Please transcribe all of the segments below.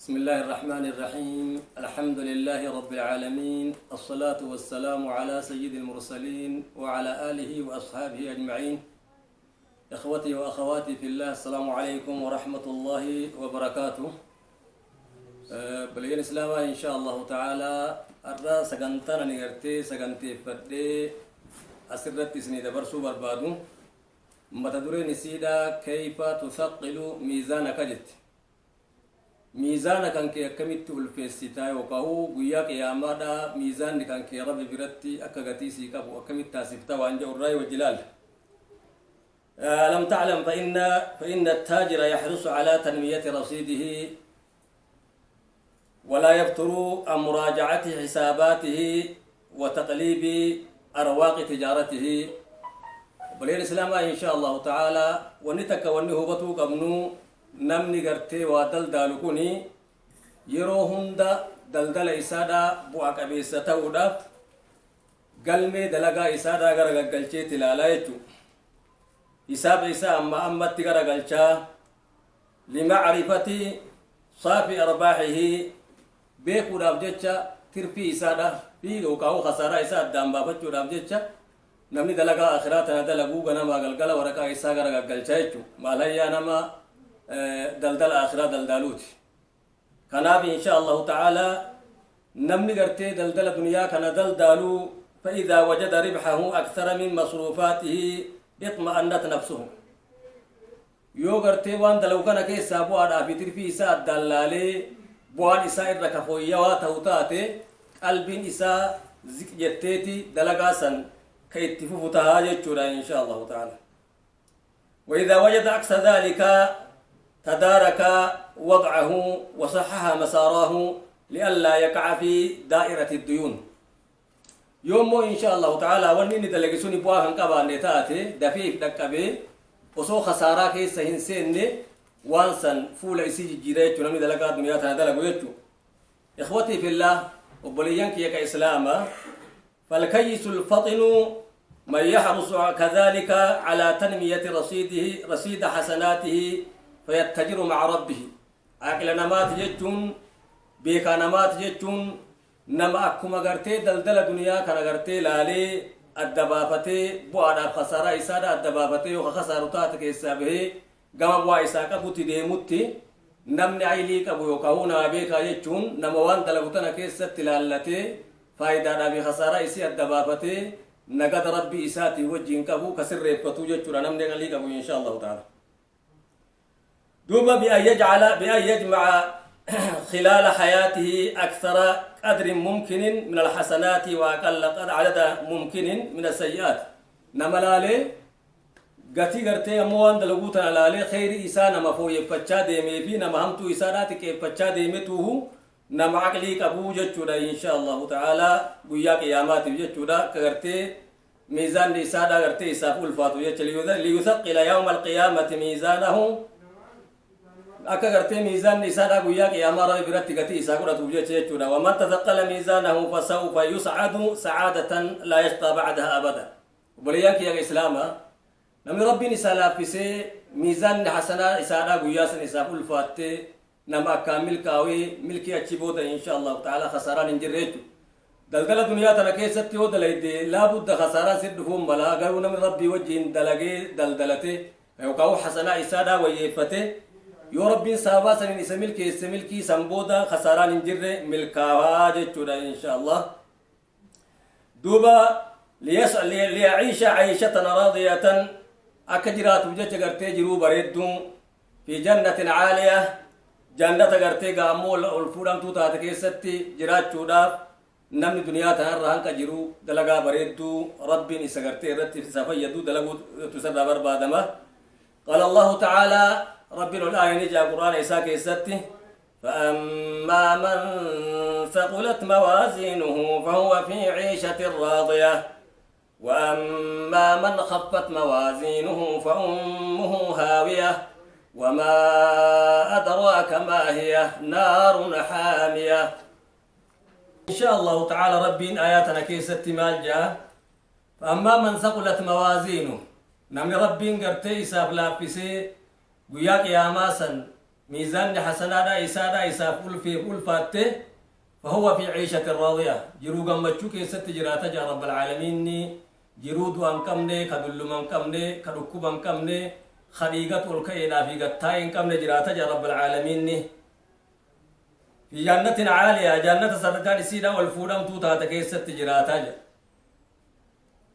بسم الله الرحمن الرحيم الحمد لله رب العالمين الصلاة والسلام على سيد المرسلين وعلى آله وأصحابه أجمعين إخوتي وأخواتي في الله السلام عليكم ورحمة الله وبركاته بلين إسلاما إن شاء الله تعالى الرا سجنتنا نغرتي سجنتي فدي أسرت سنيد برسو بربادو متدرين سيدا كيف تثقل ميزانك جت ميزان كان كي كميت الفيستاي وكاو غيا قيامدا ميزان كان كي رب برتي اكغتي سيكاب وكميت تاسفتا وانجا الراي والجلال لم تعلم فإن التاجر يحرص على تنمية رصيده ولا يفتر عن مراجعة حساباته وتقليب أرواق تجارته بل الإسلام إن شاء الله تعالى ونتك ونهبتو قمنو namni gartee waa daldaalu kuni yeroo hunda daldala isaadhaa bu'a qabeessa ta'uudhaaf galmee dalagaa isaadhaa gara gaggalcheetti ilaalaa jechuudha. Hisaaba isaa ammatti gara galchaa limacrifati saafi arbaaxihi beekuudhaaf jecha tirfii isaadhaa fi yookaan khasaaraa isaa addaan baafachuudhaaf jecha namni dalagaa akhiraa tana dalaguu ganamaa galgala waraqaa isaa gara gaggalchaa jechuudha. Maalayyaa nama دلدل آخرة دلدالوت كناب إن شاء الله تعالى نمني قرتي دلدل دنيا كان دلدالو فإذا وجد ربحه أكثر من مصروفاته اطمأنت نفسه يو قرتي وان دلو كان كيسا بوان آفيتر في إساء الدلالي بوان إساء الركفوية واتهوتاتي قلبين إساء جتيتي دلقاسا كيتفوف تهاجة إن شاء الله تعالى وإذا وجد عكس ذلك تدارك وضعه وصحح مساراه لئلا يقع في دائرة الديون يوم إن شاء الله تعالى ونين دلقسوني بواهن قبا نتاتي دفيف دكبي وصو خسارة كيسا هنسين وانسان فولا يسيجي جيريتو نمي دلقا دنياتنا دلقو يتو إخوتي في الله وبليانك يكا إسلاما فالكيس الفطن من يحرص كذلك على تنمية رصيد حسناته فيتجر مع ربه عقل نمات جتون بيكا نمات جتون نما أكما غرتي دلدل دنيا كان غرتي لالي الدبافتي بوعدا خسارة إسادة الدبافتي وخسارتاتك إسابه قام بوا إساكا بوتي ديموتي نمني عيليك أبو يوكاونا بيكا جتون نموان دلغتنا كيسة تلالتي فايدة بخسارة إسي الدبافتي نقد ربي إساتي وجين كبو كسر ريبكتو جتشورا نمني غليك أبو إن شاء الله تعالى دوبا بأن يجمع خلال حياته أكثر قدر ممكن من الحسنات وأقل عدد ممكن من السيئات نملالي قتي قرتي أموان دلقوتنا لالي خير إسانا مفو يفتشا ديمي في نمهمتو إساناتك يفتشا ديمي توهو نم عقلي كبو جتشورا إن شاء الله تعالى قيا قيامات جتشورا كغرتي ميزان لسادا غرتي إسافو الفاتو ليثقل يوم القيامة ميزانه أكا غرتي ميزان لسادا قيا قياما ربي برتي قتي إساقو رتو جتشورا ومن تثقل ميزانه فسوف يسعد سعادة لا يشقى بعدها أبدا وبليانك يا إسلاما نمي ربي نسالا فيسي ميزان حسنا إسادا قيا سن إسافو الفاتي نما كامل كاوي ملكي أتشبودا إن شاء الله تعالى خساران انجريتو دلدل دنيا تنكيستي ودليدي لابد خساران سدفهم بلا قالوا نمي ربي وجهن دلقي دلدلتي يوكاو حسنا إسادا ويفتي يو ربي سابا سنين إسملكي سنبودا خساران انجري ملكاوا جتودا إن شاء الله دوبا ليعيش عيشة راضية أكجرات وجهة قرتي جرو بريدو في جنة عالية جنة غرتي غامول الفودام تو تات كيستي جرات چوداف نمني دنيا تنرهان كجرو دلغا بريدو ربي نسغرتي رتي سفيدو دلغو تسد بربادما قال الله تعالى ربي الآية نجا قرآن إساء كيستي فأما من ثقلت موازينه فهو في عيشة راضية وأما من خفت موازينه فأمه هاوية وما أدراك ما هي نار حامية إن شاء الله تعالى ربي آياتنا كيست مالجا فأما من ثقلت موازينه نمي ربي قرتي سابلا بسي قياك يا ماسا ميزان حسنادا إسادا إساف ألفي ألفاته فهو في عيشة راضية جرو قمتشوك يست جراتا جا رب العالمين جرود وان كمني كدل من كمني كدكوب من كمني خليقة الكينا في قتاين كمني جراتا جا رب العالمين في جنة عالية جنة صدقان سيدا والفودم توتا تكيست جراتا جا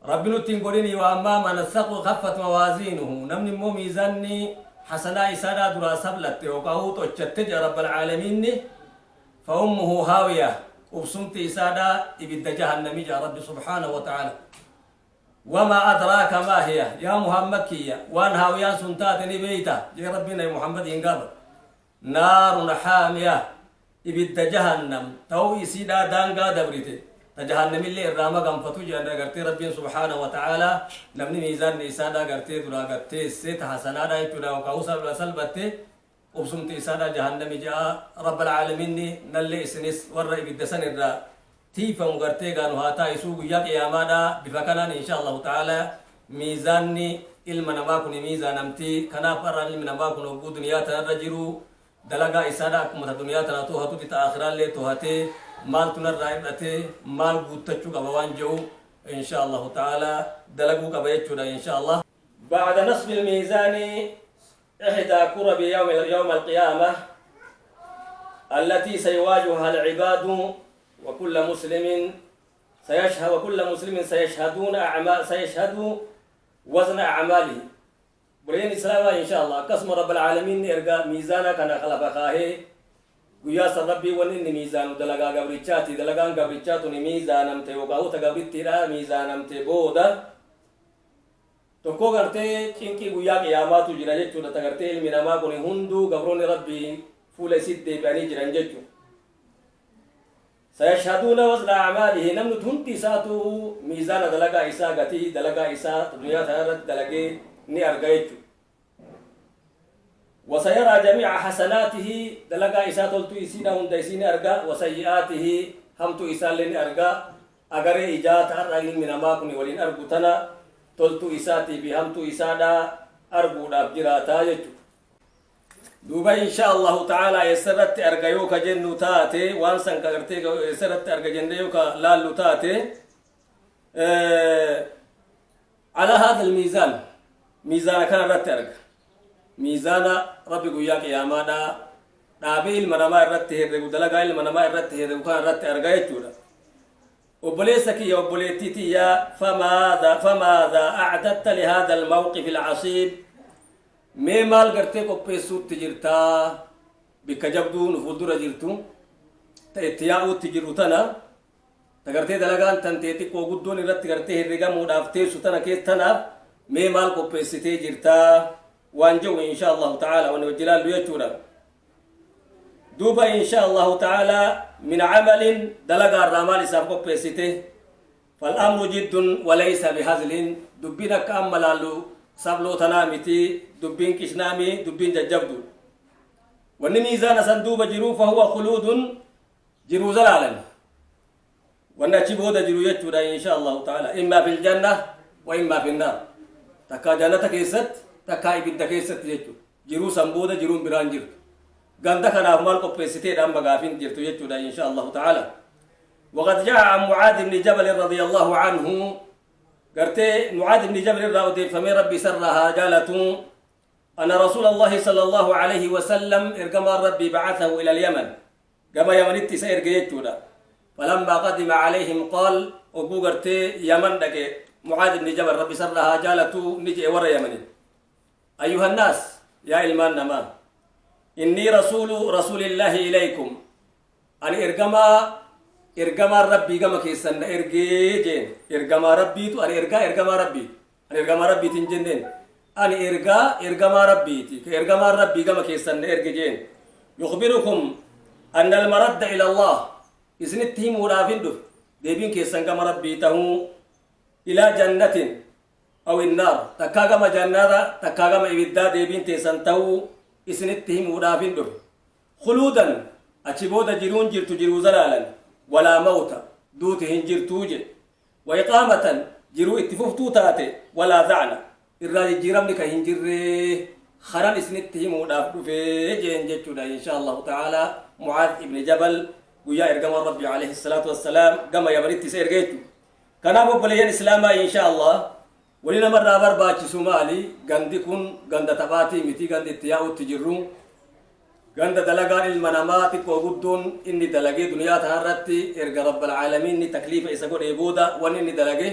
ربنا تنقلني وأما من الثقل خفت موازينه نمني مو ميزاني حسنا إسادا درا سبلت وقهوت وچتج رب العالمين فأمه هاوية وبسمت إسادا إبد جهنم جا رب سبحانه وتعالى وما أدراك ما هي يا محمد كيا وان هاوية سنتاتني بيتا يا ربنا يا محمد ينقر نار حامية إبد جهنم تو إسيدا دانقا دبريتي تجهنم اللي الرامة قنفتو جانا قرتي ربي سبحانه وتعالى نمني ميزان نيسادا قرتي درا قرتي السيت حسنادا يتودا وكاوسا بلسلبتي وبسمت إسادا جهنم جاء رب العالمين نلي إسنس ورأي بالدسن الرا تيفا مقرتي قانو هاتا يسوق ياك يامادا بفكنان إن شاء الله تعالى ميزاني علم نماكن ميزان نمتي كنا فرا علم نماكن وقود دنياتا الرجرو دلقا إسادا كمتا دنياتا توهتو تتآخران لي توهتي مال تنرى مال بوتشو كبوان جو إن شاء الله تعالى دلقوا كبيتشو إن شاء الله بعد نصب الميزان إحدى كرب يوم القيامة التي سيواجهها العباد وكل مسلم سيشهدون سيشهد وزن أعماله برين إسلام إن شاء الله قسم رب العالمين إرقى ميزانا كان خلف خاهي guyyaa san rabbii wanni inni miizaanu dalagaa gabrichaati dalagaan gabrichaatu ni miizaanamte waqaa'uta gabrittiidha miizaanamte booda tokko gartee cinqii guyyaa qiyaamaatu jira jechuudha ta gartee ilmi namaa kun hunduu gabroonni rabbii fuula isit deebi'anii jiran jechu sayashhaduuna wazna acmaalihi namni hundi isaatu miizaana dalagaa isaa gatii dalagaa isaa duniyaa tana irratti dalagee ni arga jechu وسيرى جميع حسناته دلقا إساء تلتو إسينا هند إسيني أرقا وسيئاته همتو إساء لين أرقا أغري إجات أرقين من أماكن ولين أرقو تنا تلتو إساتي بهمتو إساء دا أرقو دابجراتا يجو دوبا إن شاء الله تعالى يسرت أرقا يوكا جنو تاتي وانسان كغرتي يسرت أرقا جنو يوكا لالو تاتي على هذا الميزان ميزان كان رت أرقا ميزانا ربي قوياك يا مانا نابي المنما الرت هيرو دلغا المنما الرت هيرو كان رت ارغاي جودا وبليسك يا وبليتي يا فماذا اعددت لهذا الموقف العصيب مي مال غرتي كو بيسوت تجرتا بكجبدو نفودر جرتو تيتياو تجروتنا تغرتي دلغان تنتيتي كو غدون رت غرتي هيرغا مودافتي سوتنا كيتنا مي مال كو بيسيتي جرتا وانجو إن شاء الله تعالى ونوجلال ليتونا دوبا إن شاء الله تعالى من عمل دلقا الرمال سابقو بيسيته فالأمر جد وليس بهزل دبنا كأملالو سابلو تنامتي دبين كشنامي دبين ججبدو والنميزان سندوب جرو فهو خلود جرو زلالا ونجبه جرو يتونا إن شاء الله تعالى إما في الجنة وإما في النار تكا جنتك يست takka ibidda keessatti jechuudha jiruu san booda jiruun biraan jirtu ganda kanaaf maal qopheessiteedhaan magaafin jirtu jechuudha insha allahu ta'ala وقد جاء عن معاذ بن جبل رضي الله عنه قرتي معاذ بن جبل رضي فمن ربي سرها جالته أن رسول الله صلى الله عليه وسلم إرقم ربي بعثه إلى اليمن كما يمن سير جيتودا فلما قدم عليهم قال أبو قرتي يمن دك معاذ بن جبل ربي سرها جالته نجي ورا يمن أيها الناس يا إلمان نما إني رسول الله إليكم أنا إرجما ربي كما كيسن إرجين إرجما ربي تو أنا إرجما ربي أنا إرجما ربي تنجندين أنا إرجما ربي إرجما ربي كما كيسن إرجين يخبركم أن المرد إلى الله إسنتهم ورافين دو ديبين كيسن كما ربي تهو إلى جنة أو النار تكاغما جنة تكاغما إبدا ديبين تيسنتو إسنتهم ورافين دو خلودا أتشبودا جرون جرتو جرو زلالا ولا موت دوتهن جرتوجه وإقامة جرو اتففتو تاتي ولا ذعنا الراجل جرمنك هنجره خران اسنته موداف في جين جتودا إن شاء الله تعالى معاذ ابن جبل ويا إرجم ربي عليه الصلاة والسلام كما يبرد تسير جيتو كان أبو بليان إسلاما إن شاء الله ولنا مرة برباك سومالي غندكون غند تباتي متي غند تياو تجرون غند دلغان المنامات كوغدون إني دلغي دنيا تهرتي إرجع رب العالمين ني تكليف إسقور إبودا وإني دلغي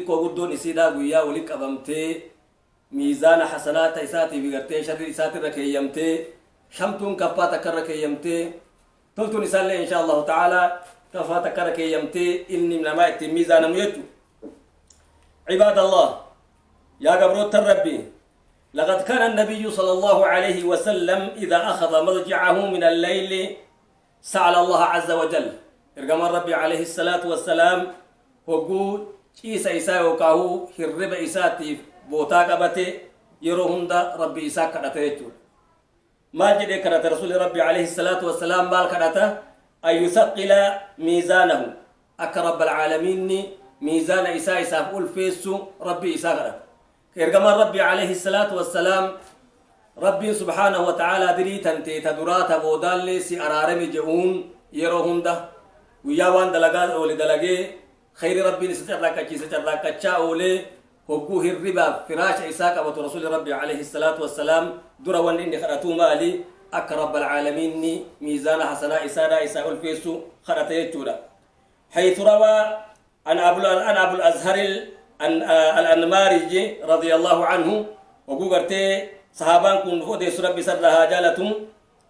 كوغدون إسيدا ويا ولك أبمتي ميزان حسنات إساتي بغرتي شر إساتي ركيمتي شمتون كفا تكركيمتي تلتون إسالي إن شاء الله تعالى كفا تكركيمتي إني من ما ميزان ميتو عباد الله يا قبروت الربي لقد كان النبي صلى الله عليه وسلم إذا أخذ مضجعه من الليل سأل الله عز وجل إرقام الربي عليه الصلاة والسلام وقول إيسا إيسا وكاهو هرب إيساتي بوتا قبتي يروهن دا ربي إيسا كدته ما جدي كرت رسول ربي عليه الصلاة والسلام مال كدته أن يثقل ميزانه أكرب العالمين ميزان إيسا إيسا أقول فيسو ربي إيسا كدته إرقام ربي عليه الصلاة والسلام ربي سبحانه وتعالى دري تنتي تدرات بودالي سي أرارمي جعون يروهن دا وياوان دلقات أولي دلقي خير ربي ستركتشا أولي هقوه الربا فراش إساك أبو رسول ربي عليه الصلاة والسلام دروان إني خرطو مالي أكرب العالمين ميزان حسنا إسادا إساء الفيسو خرطيتودا حيث روى عن أبو الأزهر الأنمارجي رضي الله عنه وقوغرتي صحابان كن فودي سرب سرها جالتم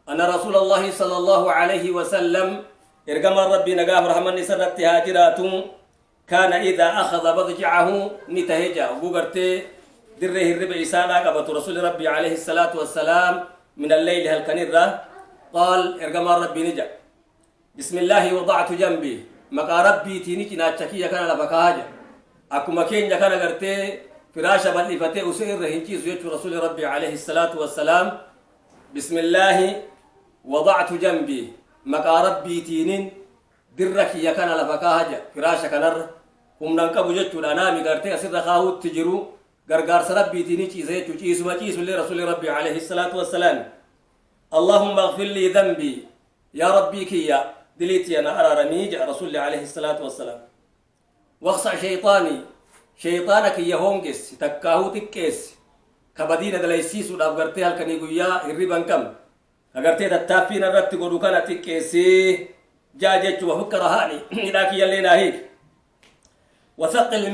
أن رسول الله صلى الله عليه وسلم إرقام ربي نقاه رحمن سرت هاجراتم كان إذا أخذ بضجعه نتهجا وقوغرتي دره الربع إسانا قبط رسول ربي عليه الصلاة والسلام من الليل هالكنرة قال إرقام ربي نجا بسم الله وضعت جنبي مقا ربي تينيكي ناتشكية كان لفكاهجا أكو مكين كان قرتي فراشة بلفتي أسئر هنكي سيوش رسول ربي عليه الصلاة والسلام بسم الله وضعت جنبي مقا ربي تينين درك يا كان لفكاهجا فراشة كنر هم ننقبو جتو الأنامي قرتي أسر خاهو تجرو غرغار سربي تيني چيزي چيز ما چيز رسول ربي عليه الصلاة والسلام اللهم اغفر لي ذنبي يا ربي كيا دليتي أنا أرى رميج رسول عليه الصلاة والسلام واخصع شيطانك يا هونجس تكاهو تكيس كبدينا دليسيس ودابغرتي هالكني قويا الربان كم أغرتي تتافين الرت قدوكنا تكيسي جاجت وفكر هاني إذاك يلينا هيك وثقل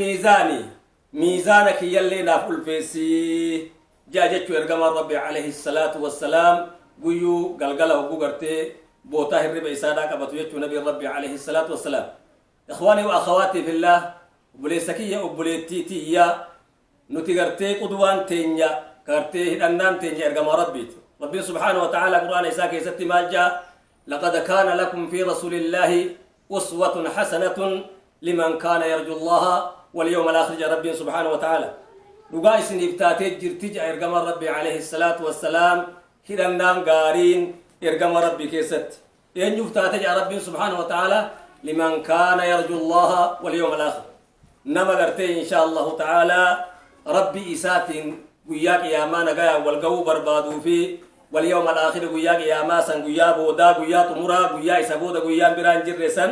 ميزانك يلينا فل فيسي جاجت وإرقام ربي عليه الصلاة والسلام قيو قلقلا وقوغرتي بوتاه الربا إسادا كبتو يتو نبي ربي عليه الصلاة والسلام إخواني وأخواتي في الله وبليسكية وبليتيتية نتيغرتي قدوان تينيا كارتي هدنان تينيا إرقام ربي سبحانه وتعالى قرآن إساكي ستي مالجا لقد كان لكم في رسول الله أسوة حسنة لمن كان يرجو الله واليوم الآخر جاء ربي سبحانه وتعالى رقائس نفتاتي جرتج إرقام ربي عليه الصلاة والسلام هدنان قارين إرقام ربي كيست إن يفتاتي جاء ربي سبحانه وتعالى لمن كان يرجو الله واليوم الآخر نما قرتي إن شاء الله تعالى ربي إسات وياك يا ما نقايا والقو بربادو في واليوم الآخر وياك يا ما سن ويا بودا ويا تمرا ويا إسابودا ويا بران جرسن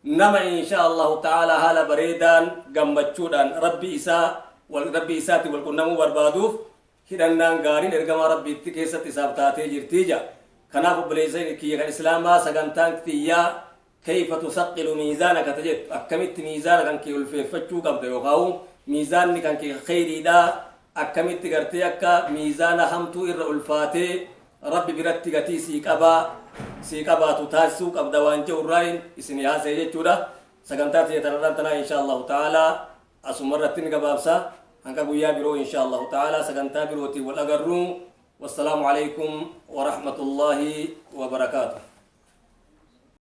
نما إن شاء الله تعالى هلا بريدان قمتشودان ربي إساتي والكنمو بربادو هدنان قارين إرقام ربي كيست إسابتاتي جرتيجا كناف بليزين كي الإسلام سقنتان كتيا كيف تثقل ميزانك تجد أكملت ميزانك كي الفتشو قبض يوقعو ميزانك كان كي خيري دا أكملت قرتيك ميزان همتو إر الفاتي ربي برتي قتي سيقبا تتاسو قبض وانجو الرين اسمي هذا يجودا سقنتات يتردتنا إن شاء الله تعالى أسمرتين قبابسا أنك قويا برو إن شاء الله تعالى سقنتا بروتي والأقرون والسلام عليكم ورحمة الله وبركاته.